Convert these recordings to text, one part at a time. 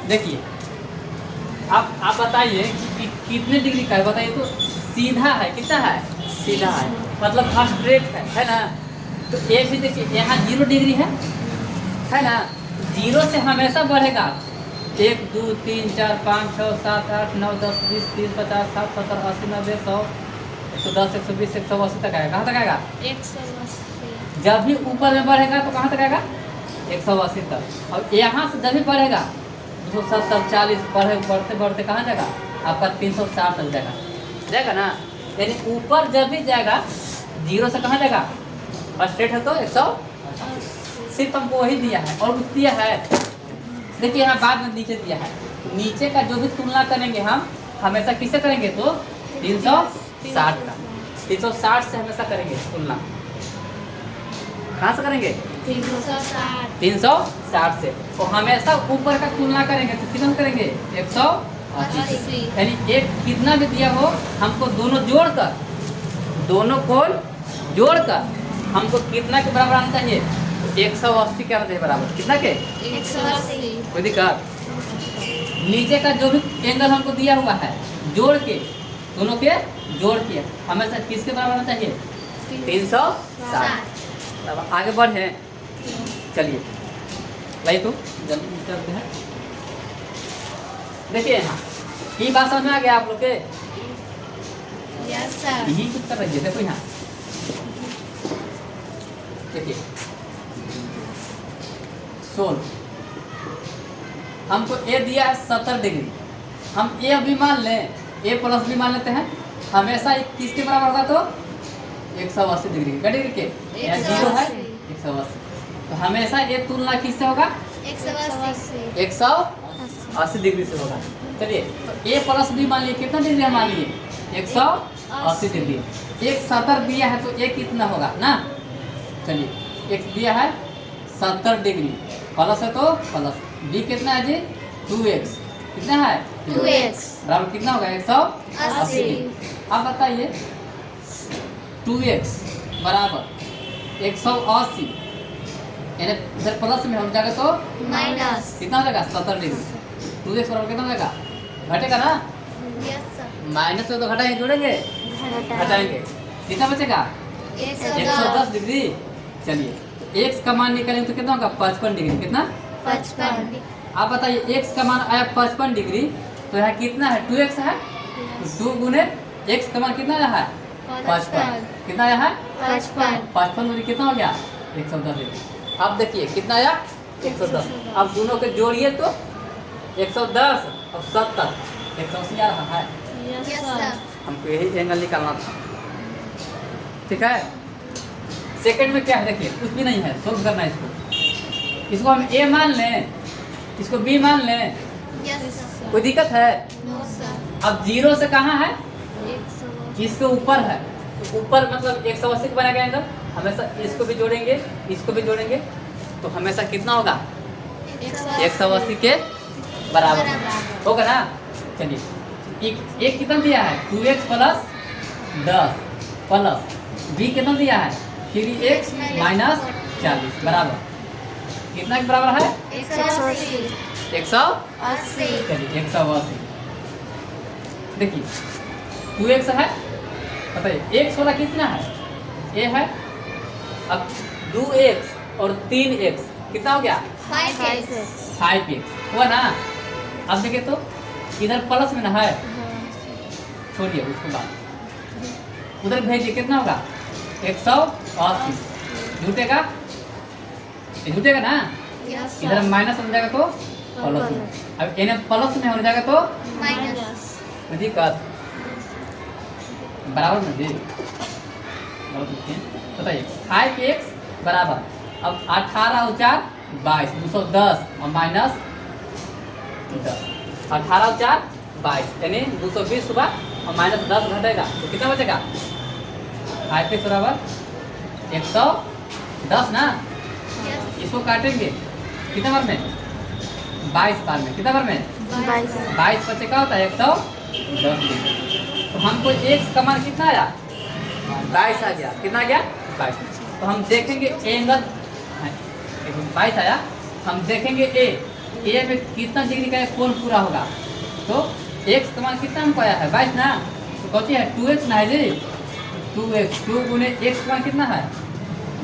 देखिए आप बताइए कि कितने डिग्री का है, बताइए तो। सीधा है, कितना है, सीधा है, मतलब स्ट्रेट है ना। तो ए भी देखिए यहाँ 0 डिग्री है ना। 0 से हमेशा बढ़ेगा 1 2 3 4 5 6 7 8 9 10 20 30 50 60 70 80 90 100 110 120 180 तक आएगा। कहाँ तक आएगा? 180। जब भी ऊपर में बढ़ेगा तो कहाँ तक आएगा? 180 तक। और यहाँ से जब भी बढ़ेगा 270 40 बढ़ते बढ़ते कहाँ जाएगा आपका? 360 तक जाएगा ना। यानी ऊपर जब भी जाएगा 0 से कहाँ जाएगा? स्ट्रेट है तो 100। सिर्फ हमको वही दिया है और कुछ दिया है। देखिए यहाँ बाद में नीचे दिया है। नीचे का जो भी तुलना करेंगे हम हमेशा किससे करेंगे? तो 360 का। 360 से हमेशा करेंगे तुलना। कहाँ से करेंगे? 360 से। तो हमेशा ऊपर का तुलना करेंगे तो कितना करेंगे? 180। यानी एक कितना भी दिया हो हमको दोनों कोण जोड़कर हमको कितना के बराबर आना चाहिए? 180 के आना चाहिए बराबर। कितना के? 180। कोई दिक्कत? नीचे का जो भी एंगल हमको दिया हुआ है जोड़ के, दोनों के जोड़ के हमेशा किसके बराबर आना चाहिए? 360। अब आगे बढ़े, चलिए भाई तो जल्दी चलते हैं। देखिए यहाँ ये बात समझ में आ गया आप लोग के? Yes sir. यही कुछ कर रही है। देखो यहाँ देखिए 16 हमको ए दिया है 70 डिग्री। हम ए भी मान लें, ए प्लस भी मान लेते हैं। हमेशा किसके बराबर होगा? तो 180 डिग्री का। डिग्री के 0 है 180। तो हमेशा ये तुलना किससे होगा? 180 डिग्री से होगा। चलिए तो ए प्लस भी मान लिए, कितना डिग्री है मान लिए? 180 डिग्री। एक 70 दिया है तो ए कितना होगा ना। चलिए एक दिया है 70 डिग्री, प्लस है तो प्लस। बी कितना है जी? 2x। कितना है? 2x बराबर कितना होगा? 180। अब बताइए 2x बराबर 180, यानी इधर प्लस में हो जाएगा तो माइनस। कितना हो जाएगा? 70 डिग्री। 2x बराबर कितना हो जाएगा? घटेगा ना। Yes sir. माइनस में तो घटाएंगे, जोड़ेंगे, घटाएंगे। कितना बचेगा? 110 डिग्री। चलिए x का मान निकालेंगे तो कितना होगा? 55 डिग्री। कितना? 55। आप बताइए x का मान आया 55 डिग्री, तो यहाँ कितना है? 2x है। तो 2 गुने x का मान कितना आया है? 55। कितना आया है? 55 डिग्री। कितना हो गया? 110 डिग्री। अब देखिए कितना आया? 110। अब दोनों के जोड़िए तो 110 और 70 180 आ रहा है। Yes sir. हमको यही एंगल निकालना था। ठीक है। सेकंड में क्या है? देखिए कुछ भी नहीं है, सोल्व करना है इसको हम ए मान लें, इसको बी मान लें। Yes sir. कोई दिक्कत है? No sir. अब 0 से कहाँ है? 180। इसके ऊपर है। तो ऊपर मतलब 180 का बना एंगल। हमेशा इसको भी जोड़ेंगे, इसको भी जोड़ेंगे, तो हमेशा कितना होगा? 180 के बराबर होगा ना। चलिए एक कितना दिया है? 2x प्लस 10 प्लस बी कितना दिया है? 3x माइनस 40 बराबर कितना के बराबर है? 180। 180। चलिए 180। देखिए 2x है, बताइए x वाला कितना है? a है। अब 2x और 3x कितना हो गया? 5x हुआ ना। अब देखिए तो इधर प्लस में ना है, छोड़िए उसके बाद उधर भेजिए। कितना होगा? 180। झूठेगा? झूठेगा ना। यस इधर सर। माइनस हो जाएगा तो प्लस में। अब इन्हें प्लस में हो जाएगा तो माइनस। दिक्कत बराबर में जी। बताइए 5x बराबर, अब 18 और 4 22 210 और माइनस 10। 18 और 4 22 यानी 220 सुबह और माइनस 10 घटेगा तो कितना बचेगा? 5x बराबर 110 ना। इसको काटेंगे कितने बार में? 22 बार में। कितना बार में? 22 बचे का होता है 110 डिग्री। तो हमको x का मान कितना आया? 22 आ गया। कितना आ गया? 22। तो हम देखेंगे एंगल 22 आया। हम देखेंगे a ए में कितना डिग्री का एक कोण पूरा होगा? तो एक्स का मान कितना हमको आया है? 22 ना। तो कौन है? 2x ना है जी। 2x 2 गुने एक्स का मान कितना है?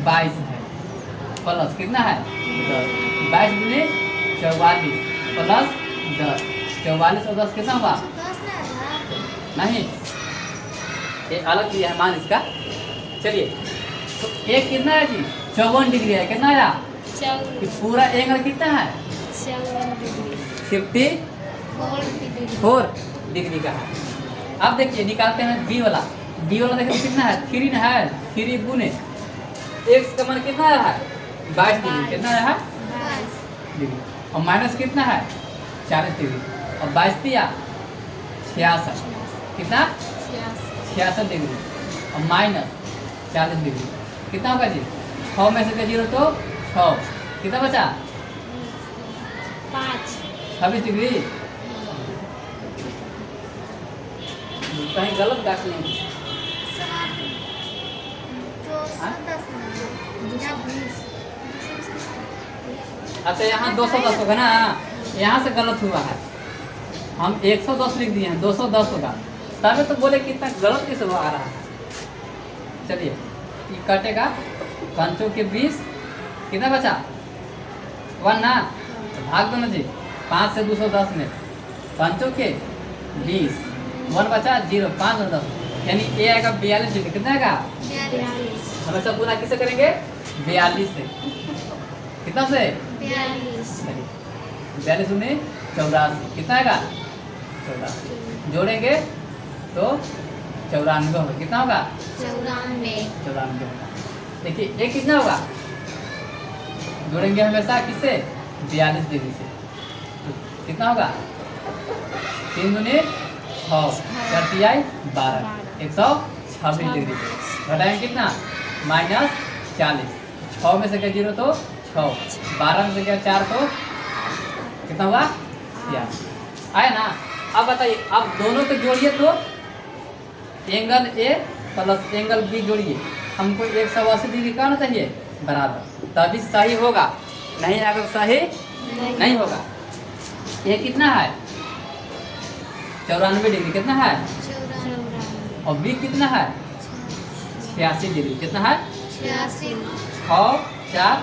22 है। प्लस कितना है? 10। 22 गुने 44 प्लस 10। 44 और 10 कितना हुआ? नहीं, ये अलग दिया है मान इसका। चलिए, तो एक कितना है जी? 54 डिग्री है। कितना आया? कि पूरा एंगल कितना है? 54 डिग्री का है। अब देखिए निकालते हैं बी वाला। बी वाला देखिए कितना है? 3 ना है। 3 गुने एक्स का मान कितना आया है? 22 डिग्री। कितना आया है? डिग्री। और माइनस कितना है? 40 डिग्री। और 22 दिया 66। कितना? 66 डिग्री। और माइनस 40 डिग्री कितना होगा जी? 6 में से 0 तो 6। कितना बचा? 26 डिग्री। कहीं गलत काट लेंगे। अच्छा यहाँ 210 होगा ना, यहाँ से गलत हुआ है। हम 110 लिख दिए हैं, 210 होगा। तभी तो बोले कितना गलत किस आ रहा है। चलिए ये कटेगा 5 के 20। कितना बचा? 1 ना। तो भाग दो ना जी। 5 से 210 में 5 के 20 1 बचा 0। 5 और 10 यानी ए आएगा 42 डिग्री। कितना आएगा? 42। हमेशा गुना किससे करेंगे? 42 से। कितना से? 42 गुने 84। कितना आएगा? 84 जोड़ेंगे तो 94 होगा। कितना होगा? 94 होगा। देखिए ये कितना होगा? जोड़ेंगे हमेशा किससे? 42 डिग्री से। तो कितना होगा? 3 गुने 6 4 12 126 डिग्री। घटाएंगे कितना? -40। 6 में से क्या 0 तो 6। 12 में से क्या 4 तो कितना हुआ? 86। आया ना। अब बताइए, अब दोनों को जोड़िए तो angle A plus angle B जोड़िए। हमको 180 डिग्री का ना चाहिए बराबर, तभी सही होगा। नहीं अगर सही नहीं होगा। ये कितना है? 94 डिग्री। कितना है? और बी कितना है? 86 डिग्री। कितना है? 86। 6 4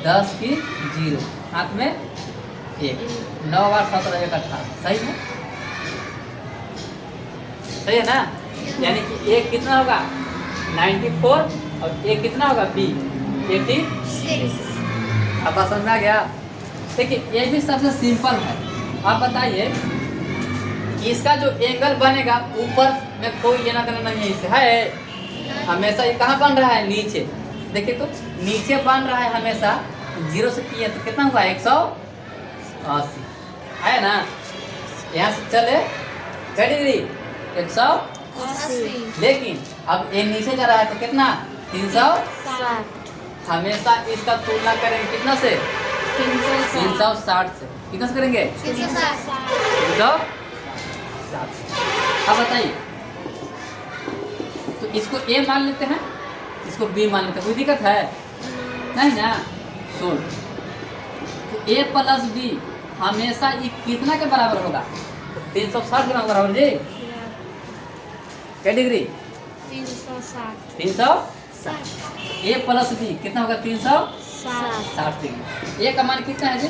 10 की 0 हाथ में 1 9 बार 17 1 18। सही है? सही है ना। यानी कि एक कितना होगा? 94 और एक कितना होगा? बी 86। अब बात समझ में आ गया। देखिए ये भी सबसे सिंपल है। आप बताइए इसका जो एंगल बनेगा ऊपर में कोई लेना देना नहीं है इसे, है हमेशा ये कहाँ बन रहा है? नीचे। देखिए तो नीचे बन रहा है हमेशा। 0 से किया तो कितना हुआ? 180 है ना। यहाँ से चले क्या डिग्री? 180। लेकिन अब ये नीचे जा रहा है तो कितना? 360। हमेशा इसका तुलना करेंगे कितना से? 360 से। कितना से करेंगे? 360। अब बताइए, तो इसको ए मान लेते हैं, इसको बी मान लेते हैं। कोई दिक्कत है? नहीं ना। सुन, तो ए प्लस बी हमेशा ये कितना के बराबर होगा? 360 के बराबर जी। क्या डिग्री? 360। ए प्लस बी कितना होगा? 360 डिग्री। ए का मान कितना है जी?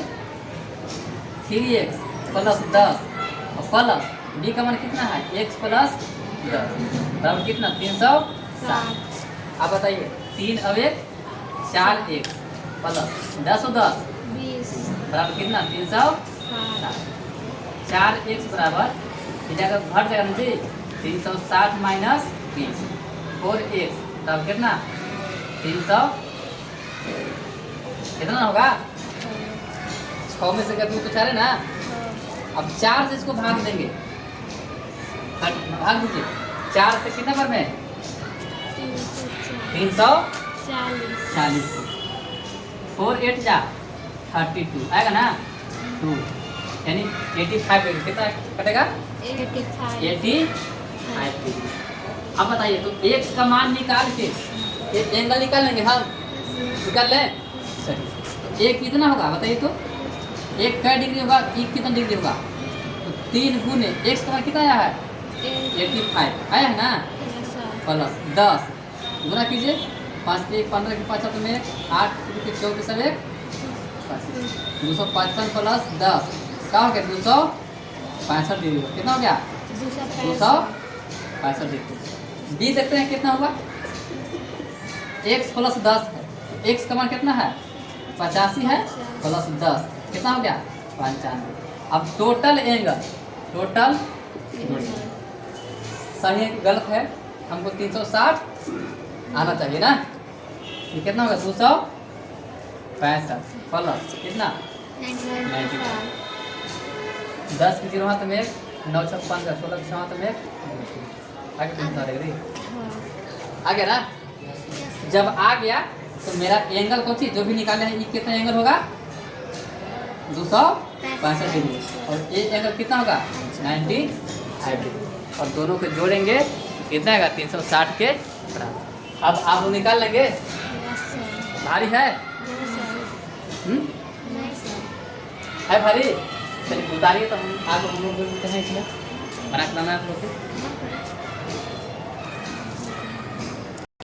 3x प्लस 10 और प्लस बी का मान कितना है? x प्लस 10 बराबर कितना? 360। आप बताइए 3 अब 1 4 x प्लस 10 और 10 बराबर कितना? 360। 4x बराबर जगह घट जाएगा ना जी। 360 माइनस 20 4x तब कितना? 300 कितना होगा? 6 में से क्या 2 तो 4 है ना। अब 4 से इसको भाग देंगे। भाग दीजिए 4 से कितना पर में? 340। 4 8 जा 32 आएगा ना। 2 यानी 85 कितना कटेगा? 85। अब बताइए तो x का मान निकाल के एंगल निकाल लेंगे हम। निकाल लें। चलिए तो एक कितना होगा बताइए तो? एक कै डिग्री होगा, एक कितना डिग्री होगा, तो 3 गुने एक्स का मान कितना आया है 85 आया है ना, प्लस 10 गुना कीजिए, 5 के 1 15 के 5 तो में 8 के 4 सब 1 255 प्लस 10 क्या हो गया 265 डिग्री, कितना हो गया 265 डिग्री। बी देखते हैं कितना होगा, x प्लस 10 है, x का मान कितना है 85 है, प्लस 10 कितना हो गया 95। अब टोटल एंगल, टोटल सही है कि गलत है, हमको 360 आना चाहिए ना, ये कितना होगा 265 प्लस कितना 10 के 0 हाथ में 1 9 6 5 16 के 6 हाथ में 1 आगे तुम बता रहे आ गया ना। जब आ गया तो मेरा एंगल कौन सी जो भी निकाले हैं, ये कितना एंगल होगा 265 डिग्री, और ये एंगल कितना होगा 95 डिग्री, और दोनों को जोड़ेंगे तो कितना आएगा 360 के बराबर। अब आप लोग निकाल लेंगे, भारी है है भारी, चलिए उतारिए तो हम आगे हम लोग हैं इसमें बना के लाना है आप लोग को।